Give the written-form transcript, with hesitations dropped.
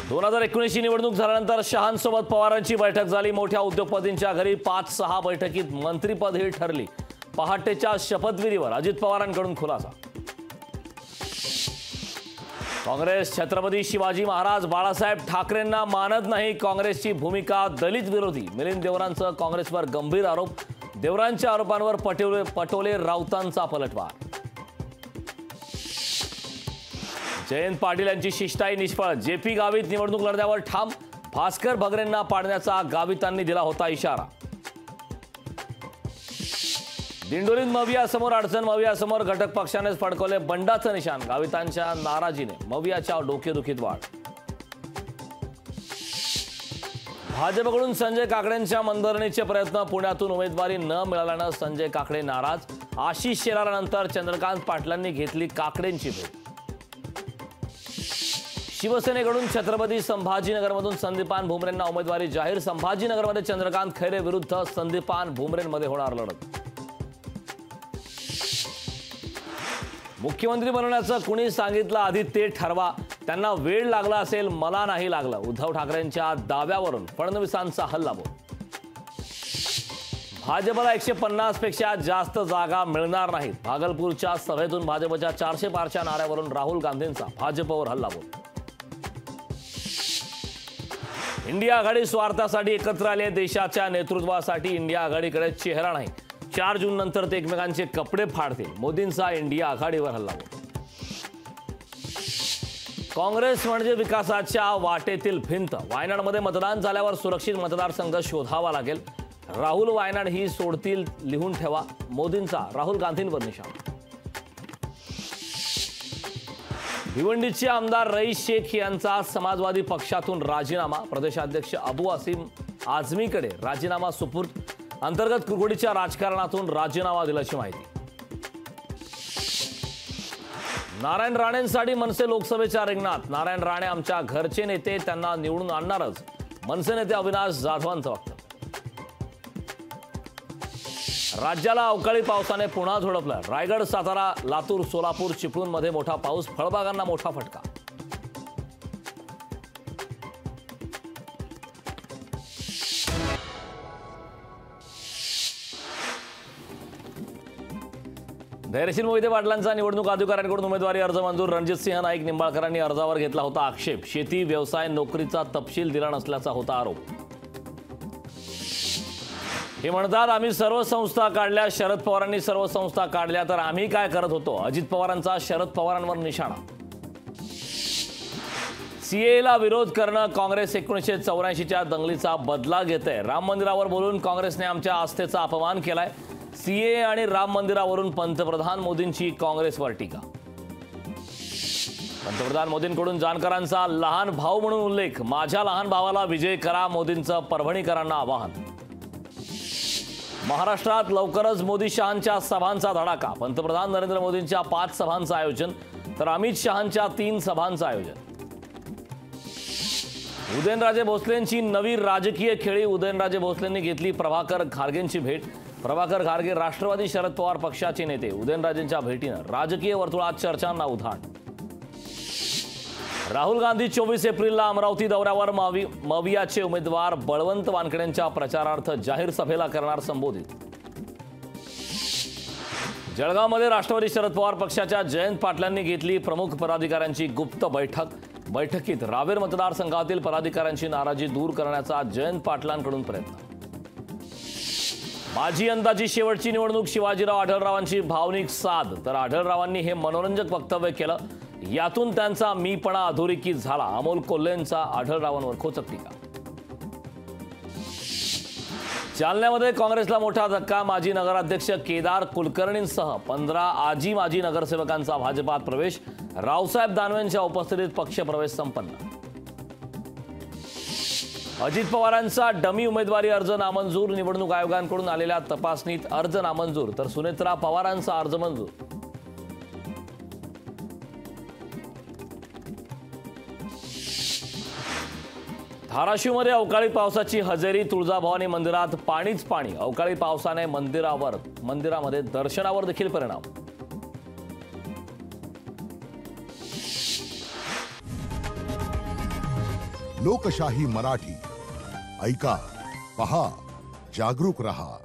2019ची निवडणूक झाल्यानंतर शहांसोबत पवारांची बैठक झाली। मोठ्या उद्योगपतींच्या घरी 5-6 बैठकीत मंत्रिपद ही ठरली। पहाटेच्या शपथविधीवर अजित पवारांकडून खुलासा। काँग्रेस छत्रपती शिवाजी महाराज बाळासाहेब ठाकरेंना मानत नाही। काँग्रेसची भूमिका दलित विरोधी। मिलिंद देवरांचा काँग्रेसवर गंभीर आरोप। देवरांच्या आरोपांवर पटोले राऊतांचा पलटवार। जयंत पाटील यांची शिष्टाई निष्फळ। जेपी गावित निवडणूक लढण्यावर ठाम। भास्कर भगरेंना पाडण्याचा गावितांनी दिला होता इशारा। दिंडोरीत मवियासमोर अडचण। मवियासमोर घटक पक्षानेच फडकवले बंडाचं निशाण। गावितांच्या नाराजीने मवियाच्या डोकेदुखीत वाढ। भाजपकडून संजय काकडेंच्या मनधरणीचे प्रयत्न। पुण्यातून उमेदवारी न मिळाल्यानं संजय काकडे नाराज। आशिष शेलारानंतर चंद्रकांत पाटलांनी घेतली काकडेंची भेट। शिवसेनेकडून छत्रपती संभाजीनगरमधून संदीपान भुमरेंना उमेदवारी जाहीर। संभाजीनगरमध्ये चंद्रकांत खैरे विरुद्ध संदीपान भुमरेंमध्ये होणार लढत। मुख्यमंत्री बनवण्याचं कुणी सांगितलं आधी ते ठरवा। त्यांना वेळ लागला असेल, मला नाही लागलं। उद्धव ठाकरेंच्या दाव्यावरून फडणवीसांचा हल्लाबोल। भाजपला 150 पेक्षा जास्त जागा मिळणार नाहीत। भागलपूरच्या सभेतून भाजपच्या 400 पारच्या नाऱ्यावरून राहुल गांधींचा भाजपवर हल्लाबोल। इंडिया आघाडी स्वार्थासाठी एकत्र आली आहे। देशाच्या नेतृत्वासाठी इंडिया आघाडीकडे चेहरा नाही। 4 जून नंतर ते एकमेकांचे कपडे फाडतील। मोदींचा इंडिया आघाडीवर हल्लाबोल। काँग्रेस म्हणजे विकासाच्या वाटेतील भिंत। वायनाडमध्ये मतदान झाल्यावर सुरक्षित मतदारसंघ शोधावा लागेल। राहुल वायनाड ही सोडतील, लिहून ठेवा। मोदींचा राहुल गांधींवर निशाणा। भिवंडीचे आमदार रईस शेख यांचा समाजवादी पक्षातून राजीनामा। प्रदेशाध्यक्ष अबू आसिम आझमीकडे राजीनामा सुपूर्द। अंतर्गत कुरघोडीच्या राजकारणातून राजीनामा दिल्याची माहिती। नारायण राणेंसाठी मनसे लोकसभेच्या रिंगणात। नारायण राणे आमच्या घरचे नेते, त्यांना निवडून आणणारच। मनसे नेते अविनाश जाधवांचं वक्तव्य। राज्याला अवकाळी पावसाने पुन्हा झोडपलं। रायगड, सातारा, लातूर, सोलापूर, चिपळूणमध्ये मोठा पाऊस। फळबागांना मोठा फटका। धैर्यशील मोहिते पाटलांचा निवडणूक अधिकाऱ्यांकडून उमेदवारी अर्ज मंजूर। रणजितसिंह नाईक निंबाळकरांनी अर्जावर घेतला होता आक्षेप। शेती, व्यवसाय, नोकरीचा तपशील दिला नसल्याचा होता आरोप। हे म्हणतात आम्ही सर्व संस्था काढल्या। शरद पवारांनी सर्व संस्था काढल्या तर आम्ही काय करत होतो? अजित पवारांचा शरद पवारांवर निशाणा। सीएला विरोध करणं काँग्रेस 1984च्या दंगलीचा बदला घेते। राम मंदिरावर बोलून काँग्रेसने आमच्या आस्थेचा अपमान केलाय। सीए आणि राम मंदिरावरून पंतप्रधान मोदींची काँग्रेसवर टीका। पंतप्रधान मोदींकडून जानकरांचा लहान भाऊ म्हणून उल्लेख। माझ्या लहान भावाला विजय करा, मोदींचं परभणीकरांना आवाहन। महाराष्ट्रात लवकरच मोदी शहांच्या सभांचा धडाका। पंतप्रधान नरेंद्र मोदींच्या 5 सभांचं आयोजन तर अमित शहांच्या 3 सभांचं आयोजन। उदयनराजे भोसलेंची नवी राजकीय खेळी। उदयनराजे भोसलेंनी घेतली प्रभाकर घारगेंची भेट। प्रभाकर घारगे राष्ट्रवादी शरद पवार पक्षाचे नेते। उदयनराजेंच्या भेटीनं राजकीय वर्तुळात चर्चांना उधाण। राहुल गांधी 24 एप्रिलला अमरावती दौऱ्यावर। मवियाचे उमेदवार बळवंत वानखेडेंच्या प्रचारार्थ जाहीर सभेला करणार संबोधित। जळगावमध्ये राष्ट्रवादी शरद पवार पक्षाच्या जयंत पाटलांनी घेतली प्रमुख पदाधिकाऱ्यांची गुप्त बैठक। बैठकीत रावेर मतदारसंघातील पदाधिकाऱ्यांची नाराजी दूर करण्याचा जयंत पाटलांकडून प्रयत्न। माझी यंदाची शेवटची निवडणूक। शिवाजीराव आढळरावांची भावनिक साद तर आढळरावांनी हे मनोरंजक वक्तव्य केलं। यातून त्यांचा मीपणा अधोरेखित झाला। अमोल कोल्हेंचा आढळरावांवर खोचक टीका। जालन्यामध्ये काँग्रेसला मोठा धक्का। माजी नगराध्यक्ष केदार कुलकर्णींसह 15 आजी माजी नगरसेवकांचा भाजपात प्रवेश। रावसाहेब दानवेंच्या उपस्थितीत पक्षप्रवेश संपन्न। अजित पवारांचा डमी उमेदवारी अर्ज नामंजूर। निवडणूक आयोगाकडून आलेल्या तपासणीत अर्ज नामंजूर तर सुनेत्रा पवारांचा अर्ज मंजूर। धाराशिवमध्ये अवकाळी पावसाची हजेरी। तुळजाभवानी मंदिरात पाणीच पाणी। अवकाळी पावसाने मंदिरामध्ये दर्शनावर देखील परिणाम। लोकशाही मराठी ऐका, पहा, जागरूक रहा.